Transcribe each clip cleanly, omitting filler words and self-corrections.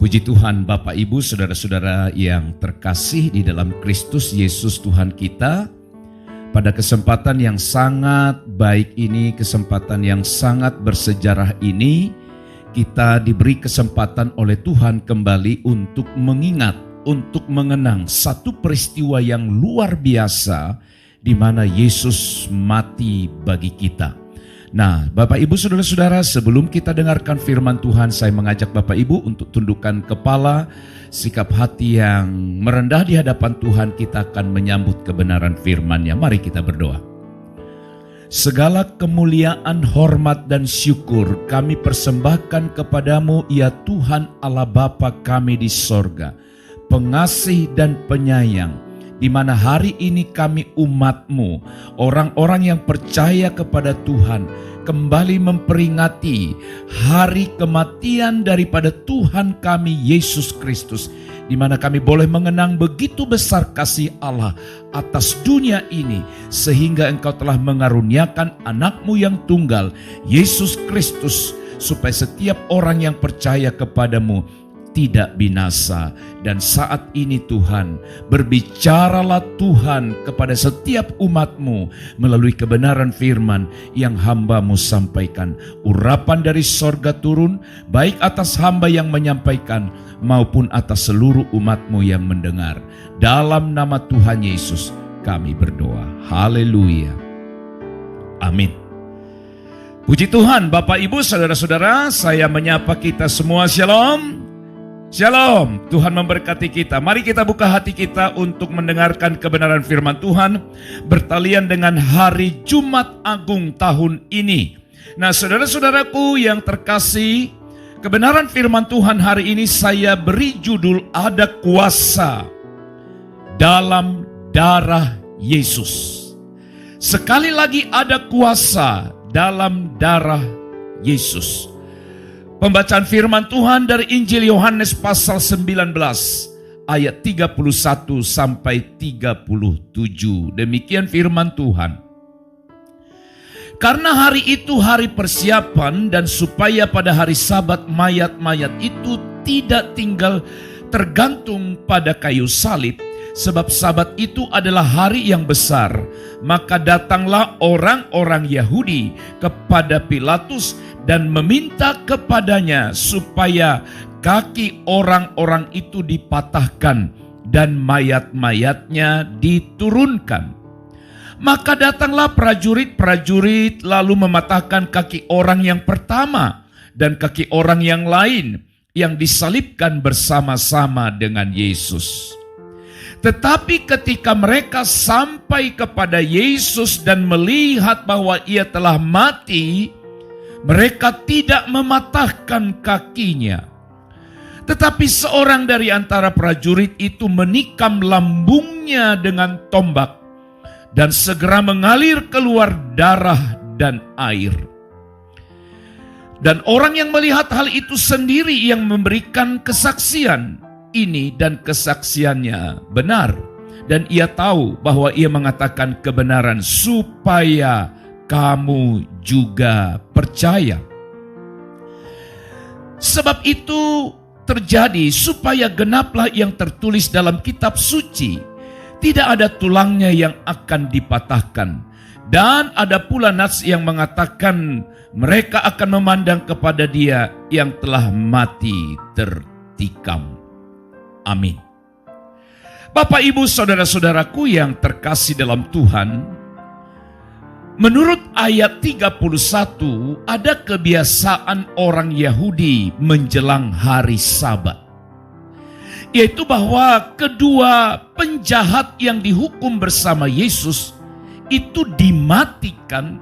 Puji Tuhan Bapak Ibu Saudara-saudara yang terkasih di dalam Kristus Yesus Tuhan kita. Pada kesempatan yang sangat baik ini, kesempatan yang sangat bersejarah ini, kita diberi kesempatan oleh Tuhan kembali untuk mengingat, untuk mengenang satu peristiwa yang luar biasa di mana Yesus mati bagi kita. Nah, Bapak Ibu Saudara-saudara, sebelum kita dengarkan firman Tuhan, saya mengajak Bapak Ibu untuk tundukkan kepala, sikap hati yang merendah di hadapan Tuhan. Kita akan menyambut kebenaran firman-Nya. Mari kita berdoa. Segala kemuliaan, hormat, dan syukur kami persembahkan kepadamu, ya Tuhan Allah Bapa kami di sorga, pengasih dan penyayang, di mana hari ini kami umat-Mu, orang-orang yang percaya kepada Tuhan, kembali memperingati hari kematian daripada Tuhan kami Yesus Kristus, di mana kami boleh mengenang begitu besar kasih Allah atas dunia ini, sehingga Engkau telah mengaruniakan anak-Mu yang tunggal, Yesus Kristus, supaya setiap orang yang percaya kepadamu tidak binasa. Dan saat ini Tuhan, berbicaralah Tuhan kepada setiap umat-Mu melalui kebenaran firman yang hamba-Mu sampaikan. Urapan dari sorga turun, baik atas hamba yang menyampaikan maupun atas seluruh umat-Mu yang mendengar. Dalam nama Tuhan Yesus kami berdoa. Haleluya. Amin. Puji Tuhan Bapak Ibu Saudara-saudara, saya menyapa kita semua. Shalom. Shalom, Tuhan memberkati kita. Mari kita buka hati kita untuk mendengarkan kebenaran firman Tuhan bertalian dengan hari Jumat Agung tahun ini. Nah, saudara-saudaraku yang terkasih, kebenaran firman Tuhan hari ini saya beri judul Ada Kuasa Dalam Darah Yesus. Sekali lagi, ada kuasa dalam darah Yesus. Pembacaan firman Tuhan dari Injil Yohanes pasal 19 ayat 31 sampai 37. Demikian firman Tuhan. Karena hari itu hari persiapan, dan supaya pada hari Sabat mayat-mayat itu tidak tinggal tergantung pada kayu salib, sebab Sabat itu adalah hari yang besar, maka datanglah orang-orang Yahudi kepada Pilatus dan meminta kepadanya supaya kaki orang-orang itu dipatahkan dan mayat-mayatnya diturunkan. Maka datanglah prajurit-prajurit lalu mematahkan kaki orang yang pertama dan kaki orang yang lain yang disalibkan bersama-sama dengan Yesus. Tetapi ketika mereka sampai kepada Yesus dan melihat bahwa Ia telah mati, mereka tidak mematahkan kakinya. Tetapi seorang dari antara prajurit itu menikam lambungnya dengan tombak, dan segera mengalir keluar darah dan air. Dan orang yang melihat hal itu sendiri yang memberikan kesaksian ini, dan kesaksiannya benar. Dan ia tahu bahwa ia mengatakan kebenaran supaya kamu juga percaya. Sebab itu terjadi supaya genaplah yang tertulis dalam kitab suci, tidak ada tulangnya yang akan dipatahkan. Dan ada pula nas yang mengatakan mereka akan memandang kepada Dia yang telah mati tertikam. Amin. Bapak Ibu Saudara-saudaraku yang terkasih dalam Tuhan, menurut ayat 31, ada kebiasaan orang Yahudi menjelang hari Sabat, yaitu bahwa kedua penjahat yang dihukum bersama Yesus itu dimatikan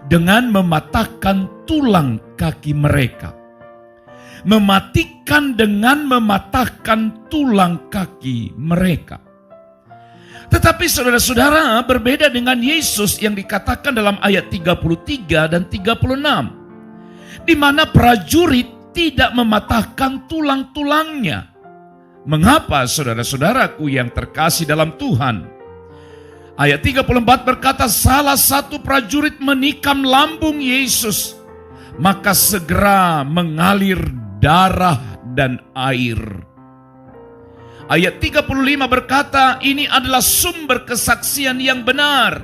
dengan mematahkan tulang kaki mereka. Mematikan dengan mematahkan tulang kaki mereka. Tetapi saudara-saudara, berbeda dengan Yesus yang dikatakan dalam ayat 33 dan 36, di mana prajurit tidak mematahkan tulang-tulangnya. Mengapa saudara-saudaraku yang terkasih dalam Tuhan? Ayat 34 berkata, salah satu prajurit menikam lambung Yesus, maka segera mengalir darah dan air. Ayat 35 berkata, ini adalah sumber kesaksian yang benar.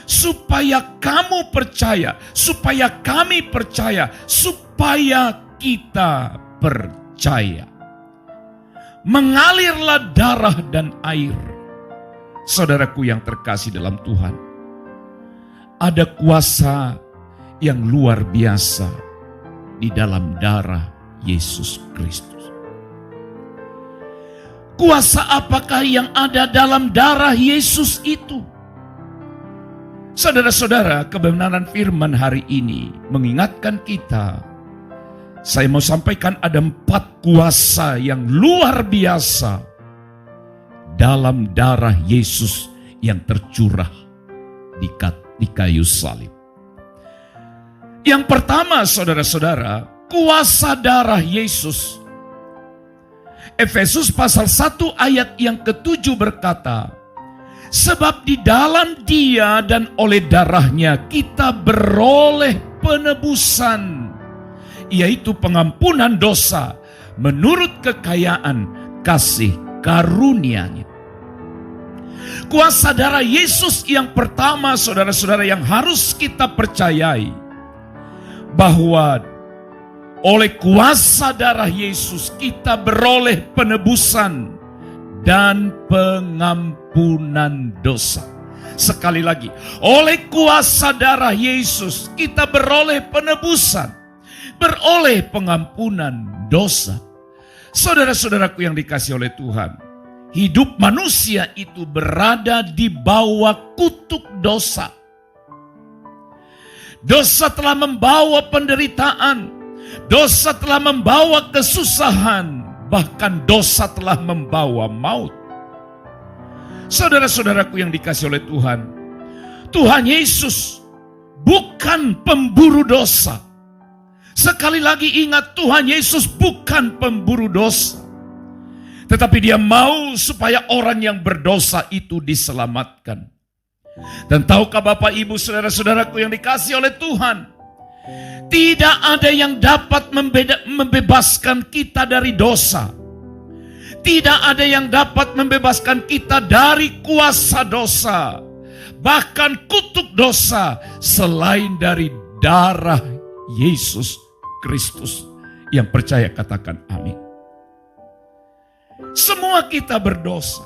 Supaya kamu percaya, supaya kami percaya, supaya kita percaya. Mengalirlah darah dan air. Saudaraku yang terkasih dalam Tuhan, ada kuasa yang luar biasa di dalam darah Yesus Kristus. Kuasa apakah yang ada dalam darah Yesus itu? Saudara-saudara, kebenaran firman hari ini mengingatkan kita. Saya mau sampaikan ada 4 kuasa yang luar biasa dalam darah Yesus yang tercurah di kayu salib. Yang pertama, saudara-saudara, kuasa darah Yesus. Efesus pasal 1 ayat yang ke-7 berkata, sebab di dalam Dia dan oleh darahnya kita beroleh penebusan, yaitu pengampunan dosa menurut kekayaan kasih karunia-Nya. Kuasa darah Yesus yang pertama, saudara-saudara, yang harus kita percayai, bahwa oleh kuasa darah Yesus kita beroleh penebusan dan pengampunan dosa. Sekali lagi, oleh kuasa darah Yesus kita beroleh penebusan, beroleh pengampunan dosa. Saudara-saudaraku yang dikasihi oleh Tuhan, hidup manusia itu berada di bawah kutuk dosa. Dosa telah membawa penderitaan, dosa telah membawa kesusahan, bahkan dosa telah membawa maut. Saudara-saudaraku yang dikasihi oleh Tuhan, Tuhan Yesus bukan pemburu dosa. Sekali lagi ingat, Tuhan Yesus bukan pemburu dosa. Tetapi Dia mau supaya orang yang berdosa itu diselamatkan. Dan tahukah Bapak Ibu saudara-saudaraku yang dikasihi oleh Tuhan, tidak ada yang dapat membebaskan kita dari dosa. Tidak ada yang dapat membebaskan kita dari kuasa dosa, bahkan kutuk dosa, selain dari darah Yesus Kristus. Yang percaya katakan amin. Semua kita berdosa.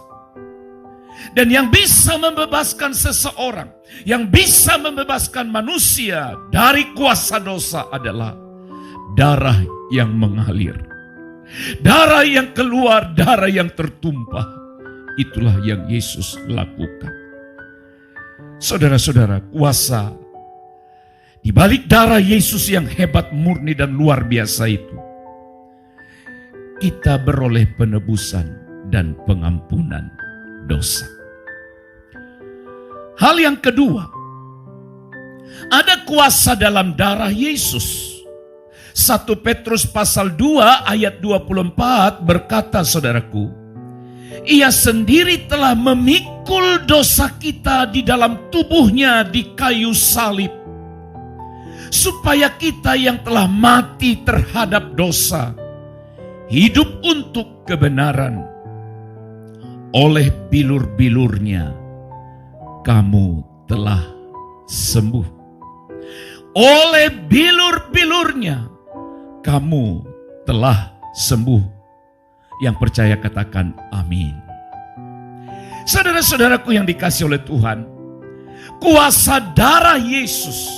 Dan yang bisa membebaskan seseorang, yang bisa membebaskan manusia dari kuasa dosa adalah darah yang mengalir. Darah yang keluar, darah yang tertumpah. Itulah yang Yesus lakukan. Saudara-saudara, kuasa di balik darah Yesus yang hebat, murni dan luar biasa itu, kita beroleh penebusan dan pengampunan dosa. Hal yang kedua, ada kuasa dalam darah Yesus. 1 Petrus pasal 2 ayat 24 berkata, saudaraku, Ia sendiri telah memikul dosa kita di dalam tubuhnya di kayu salib, supaya kita yang telah mati terhadap dosa hidup untuk kebenaran. Oleh bilur-bilurnya kamu telah sembuh. Oleh bilur-bilurnya kamu telah sembuh. Yang percaya katakan amin. Saudara-saudaraku yang dikasihi oleh Tuhan, kuasa darah Yesus,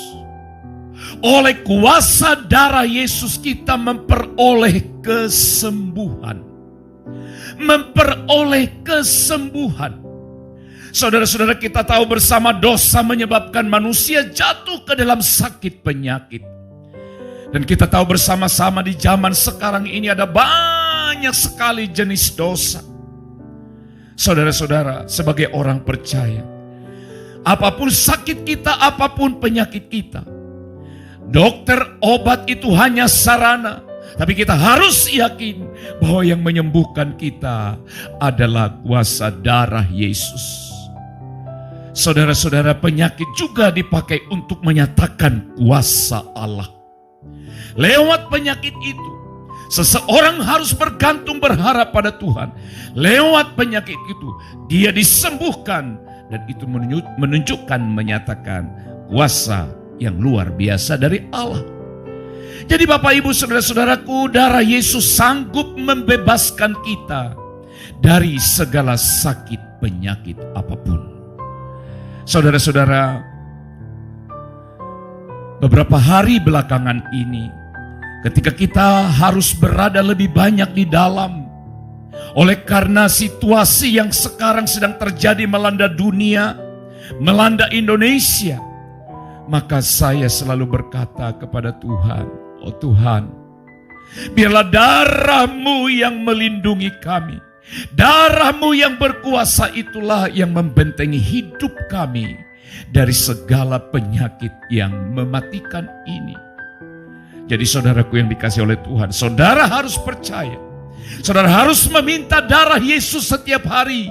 oleh kuasa darah Yesus kita memperoleh kesembuhan. Memperoleh kesembuhan. Saudara-saudara, kita tahu bersama dosa menyebabkan manusia jatuh ke dalam sakit penyakit. Dan kita tahu bersama-sama di zaman sekarang ini ada banyak sekali jenis dosa. Saudara-saudara, sebagai orang percaya, apapun sakit kita, apapun penyakit kita, dokter, obat itu hanya sarana. Tapi kita harus yakin bahwa yang menyembuhkan kita adalah kuasa darah Yesus. Saudara-saudara, penyakit juga dipakai untuk menyatakan kuasa Allah. Lewat penyakit itu, Seseorang harus bergantung berharap pada Tuhan. Lewat penyakit itu, dia disembuhkan. Dan itu menunjukkan, menyatakan kuasa yang luar biasa dari Allah. Jadi Bapak Ibu Saudara-saudaraku, darah Yesus sanggup membebaskan kita dari segala sakit penyakit apapun. Saudara-saudara, beberapa hari belakangan ini, ketika kita harus berada lebih banyak di dalam, oleh karena situasi yang sekarang sedang terjadi melanda dunia, melanda Indonesia, maka saya selalu berkata kepada Tuhan, oh Tuhan, biarlah darah-Mu yang melindungi kami. Darah-Mu yang berkuasa itulah yang membentengi hidup kami dari segala penyakit yang mematikan ini. Jadi saudaraku yang dikasihi oleh Tuhan, saudara harus percaya. Saudara harus meminta darah Yesus setiap hari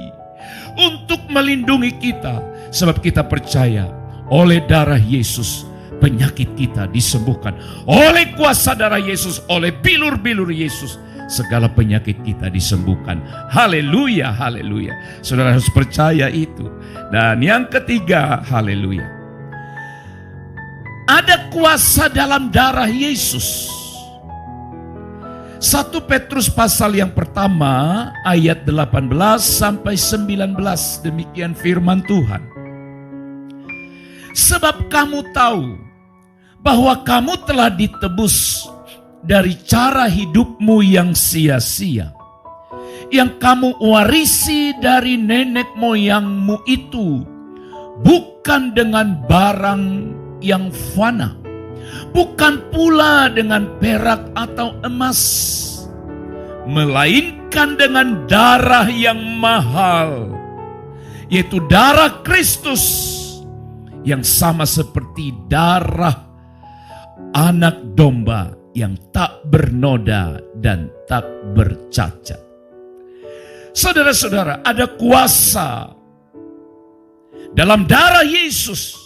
untuk melindungi kita. Sebab kita percaya oleh darah Yesus penyakit kita disembuhkan. Oleh kuasa darah Yesus, oleh bilur-bilur Yesus, segala penyakit kita disembuhkan. Haleluya, haleluya. Saudara harus percaya itu. Dan yang ketiga, haleluya, ada kuasa dalam darah Yesus. 1 Petrus pasal yang pertama ayat 18 sampai 19, demikian firman Tuhan. Sebab kamu tahu bahwa kamu telah ditebus dari cara hidupmu yang sia-sia, yang kamu warisi dari nenek moyangmu itu, bukan dengan barang yang fana, bukan pula dengan perak atau emas, melainkan dengan darah yang mahal, yaitu darah Kristus, yang sama seperti darah anak domba yang tak bernoda dan tak bercacat. Saudara-saudara, ada kuasa dalam darah Yesus.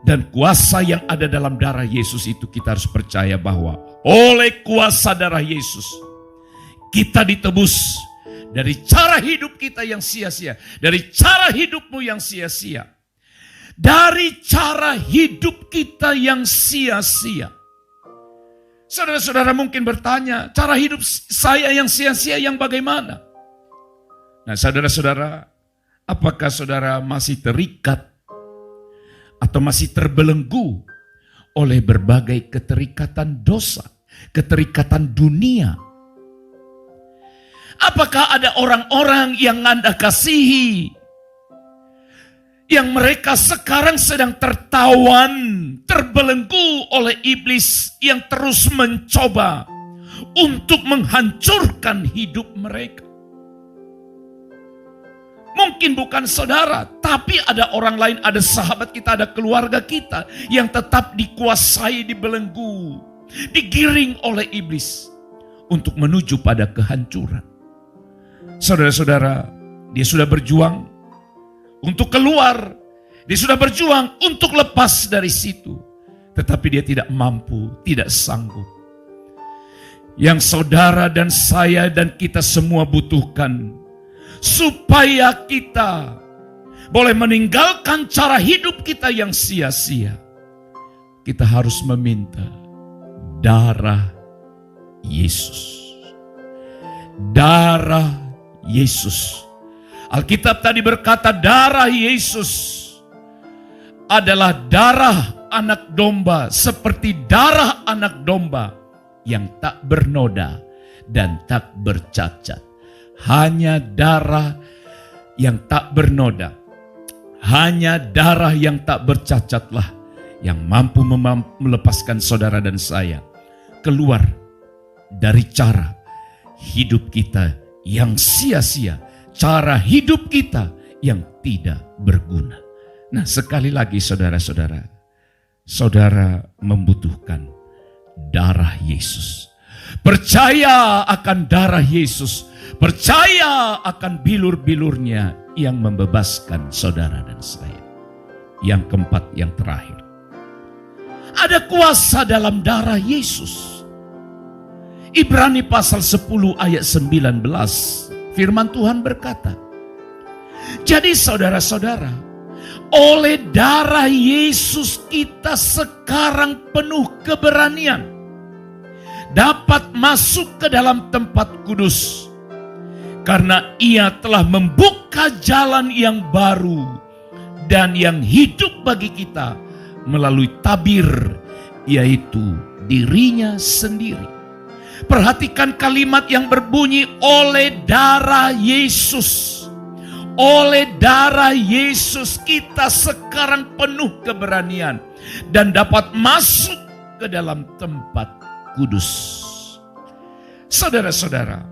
Dan kuasa yang ada dalam darah Yesus itu kita harus percaya bahwa oleh kuasa darah Yesus kita ditebus dari cara hidup kita yang sia-sia, dari cara hidupmu yang sia-sia, dari cara hidup kita yang sia-sia. Saudara-saudara mungkin bertanya, cara hidup saya yang sia-sia yang bagaimana? Nah, saudara-saudara, apakah saudara masih terikat atau masih terbelenggu oleh berbagai keterikatan dosa, keterikatan dunia? Apakah ada orang-orang yang Anda kasihi, yang mereka sekarang sedang tertawan, terbelenggu oleh iblis yang terus mencoba untuk menghancurkan hidup mereka? Mungkin bukan saudara, tapi ada orang lain, ada sahabat kita, ada keluarga kita yang tetap dikuasai, dibelenggu, digiring oleh iblis untuk menuju pada kehancuran. Saudara-saudara, dia sudah berjuang untuk keluar, dia sudah berjuang untuk lepas dari situ, tetapi dia tidak mampu, tidak sanggup. Yang saudara dan saya dan kita semua butuhkan, supaya kita boleh meninggalkan cara hidup kita yang sia-sia, kita harus meminta darah Yesus. Darah Yesus. Alkitab tadi berkata darah Yesus adalah darah anak domba, seperti darah anak domba yang tak bernoda dan tak bercacat. Hanya darah yang tak bernoda, hanya darah yang tak bercacatlah yang mampu melepaskan saudara dan saya keluar dari cara hidup kita yang sia-sia, cara hidup kita yang tidak berguna. Nah, sekali lagi saudara-saudara, saudara membutuhkan darah Yesus. Percaya akan darah Yesus, percaya akan bilur-bilurnya yang membebaskan saudara dan saya. Yang keempat, yang terakhir, ada kuasa dalam darah Yesus. Ibrani pasal 10 ayat 19, firman Tuhan berkata, jadi saudara-saudara, oleh darah Yesus kita sekarang penuh keberanian dapat masuk ke dalam tempat kudus, karena Ia telah membuka jalan yang baru dan yang hidup bagi kita melalui tabir, yaitu dirinya sendiri. Perhatikan kalimat yang berbunyi oleh darah Yesus. Oleh darah Yesus kita sekarang penuh keberanian dan dapat masuk ke dalam tempat kudus. Saudara-saudara,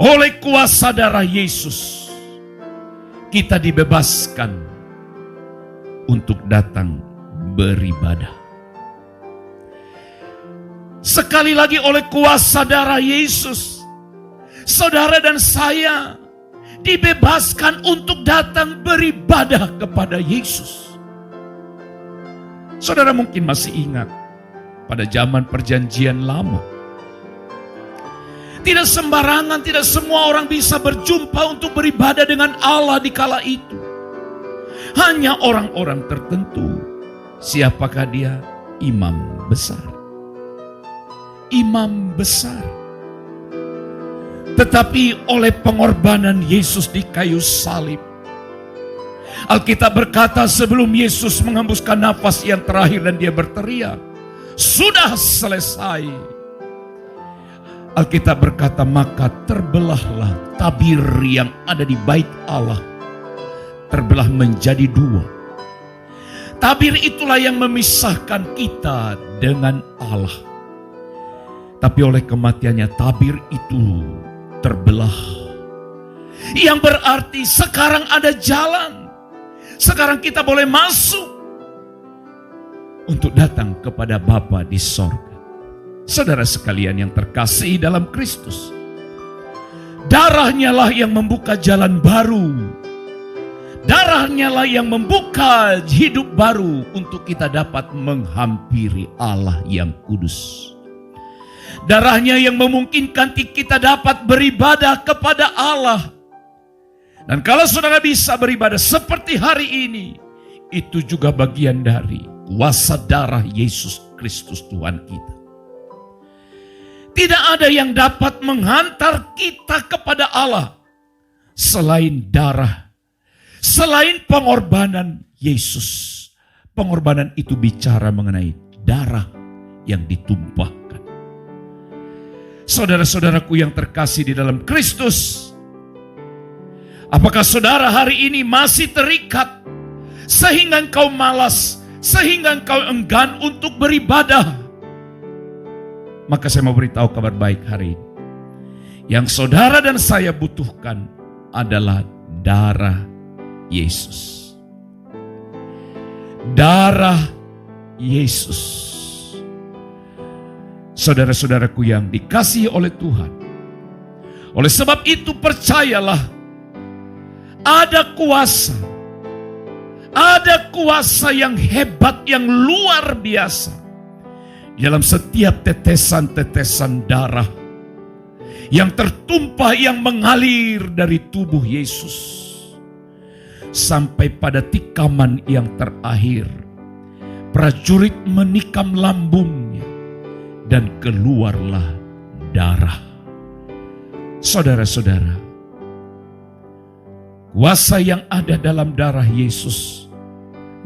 oleh kuasa darah Yesus kita dibebaskan untuk datang beribadah. Sekali lagi, oleh kuasa darah Yesus, saudara dan saya dibebaskan untuk datang beribadah kepada Yesus. Saudara mungkin masih ingat pada zaman perjanjian lama, tidak sembarangan, tidak semua orang bisa berjumpa untuk beribadah dengan Allah di kala itu. Hanya orang-orang tertentu. Siapakah dia? Imam besar. Imam besar. Tetapi oleh pengorbanan Yesus di kayu salib, Alkitab berkata sebelum Yesus menghembuskan nafas yang terakhir dan dia berteriak, sudah selesai. Alkitab berkata maka terbelahlah tabir yang ada di bait Allah, terbelah menjadi dua. Tabir itulah yang memisahkan kita dengan Allah. Tapi oleh kematiannya tabir itu terbelah. Yang berarti sekarang ada jalan. Sekarang kita boleh masuk untuk datang kepada Bapa di sorga. Saudara sekalian yang terkasih dalam Kristus, darahnya lah yang membuka jalan baru. Darahnya lah yang membuka hidup baru untuk kita dapat menghampiri Allah yang kudus. Darahnya yang memungkinkan kita dapat beribadah kepada Allah. Dan kalau saudara bisa beribadah seperti hari ini, itu juga bagian dari kuasa darah Yesus Kristus Tuhan kita. Tidak ada yang dapat menghantar kita kepada Allah selain darah, selain pengorbanan Yesus. Pengorbanan itu bicara mengenai darah yang ditumpahkan. Saudara-saudaraku yang terkasih di dalam Kristus, apakah saudara hari ini masih terikat sehingga engkau malas, sehingga engkau enggan untuk beribadah? Maka saya mau beritahu kabar baik hari ini. Yang saudara dan saya butuhkan adalah darah Yesus. Darah Yesus. Saudara-saudaraku yang dikasihi oleh Tuhan, oleh sebab itu percayalah, ada kuasa yang hebat, yang luar biasa dalam setiap tetesan-tetesan darah yang tertumpah, yang mengalir dari tubuh Yesus sampai pada tikaman yang terakhir. Prajurit menikam lambungnya dan keluarlah darah. Saudara-saudara, kuasa yang ada dalam darah Yesus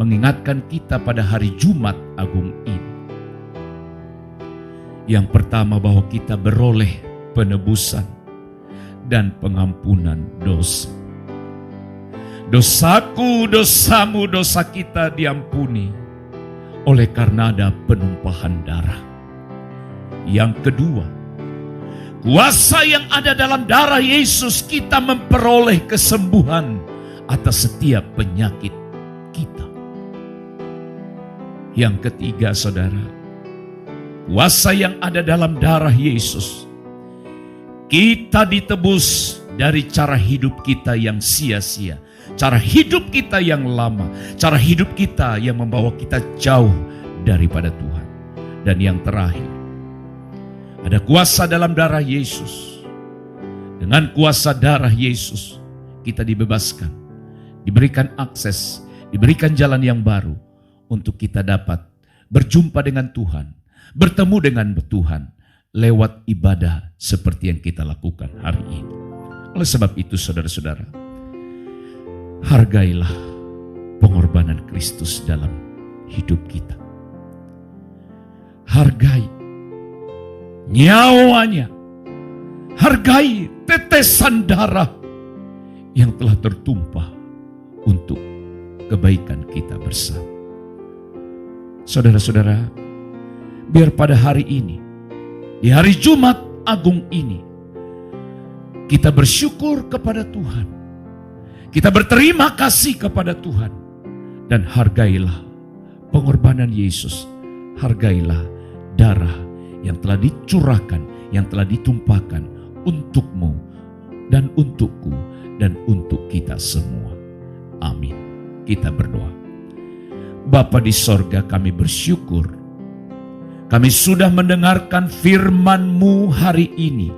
mengingatkan kita pada hari Jumat Agung ini. Yang pertama, bahwa kita beroleh penebusan dan pengampunan dosa. Dosaku, dosamu, dosa kita diampuni oleh karena ada penumpahan darah. Yang kedua, kuasa yang ada dalam darah Yesus, kita memperoleh kesembuhan atas setiap penyakit kita. Yang ketiga, saudara, kuasa yang ada dalam darah Yesus, kita ditebus dari cara hidup kita yang sia-sia, cara hidup kita yang lama, cara hidup kita yang membawa kita jauh daripada Tuhan. Dan yang terakhir, Ada kuasa dalam darah Yesus. Dengan kuasa darah Yesus kita dibebaskan, diberikan akses, diberikan jalan yang baru untuk kita dapat berjumpa dengan Tuhan, bertemu dengan Tuhan lewat ibadah seperti yang kita lakukan hari ini. Oleh sebab itu saudara-saudara, hargailah pengorbanan Kristus dalam hidup kita. Hargai nyawanya, hargai tetesan darah yang telah tertumpah untuk kebaikan kita bersama. Saudara-saudara, biar pada hari ini, di hari Jumat Agung ini, kita bersyukur kepada Tuhan. Kita berterima kasih kepada Tuhan. Dan hargailah pengorbanan Yesus. Hargailah darah yang telah dicurahkan, yang telah ditumpahkan untukmu dan untukku dan untuk kita semua. Amin. Kita berdoa. Bapa di sorga, kami bersyukur. Kami sudah mendengarkan firman-Mu hari ini.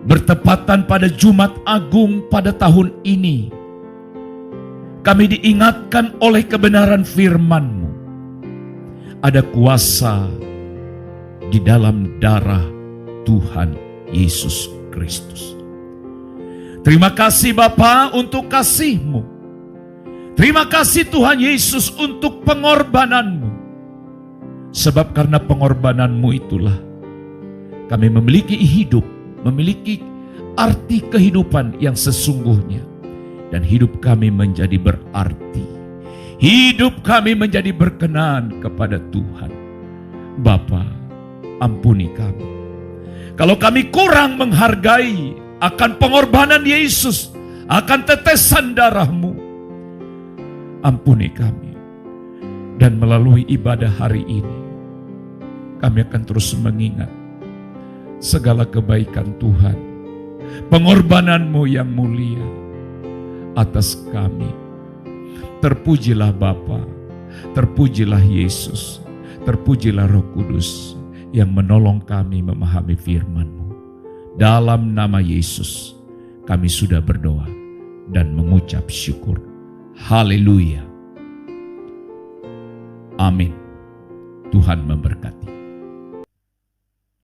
Bertepatan pada Jumat Agung pada tahun ini, kami diingatkan oleh kebenaran firman-Mu. Ada kuasa di dalam darah Tuhan Yesus Kristus. Terima kasih Bapa untuk kasih-Mu. Terima kasih Tuhan Yesus untuk pengorbanan-Mu. Sebab karena pengorbanan-Mu itulah kami memiliki hidup, memiliki arti kehidupan yang sesungguhnya. Dan hidup kami menjadi berarti. Hidup kami menjadi berkenan kepada Tuhan. Bapa, ampuni kami. Kalau kami kurang menghargai akan pengorbanan Yesus, akan tetesan darah-Mu, ampuni kami. Dan melalui ibadah hari ini, kami akan terus mengingat segala kebaikan Tuhan, pengorbanan-Mu yang mulia atas kami. Terpujilah Bapa, terpujilah Yesus, terpujilah Roh Kudus yang menolong kami memahami firman-Mu. Dalam nama Yesus kami sudah berdoa dan mengucap syukur. Haleluya. Amin. Tuhan memberkati.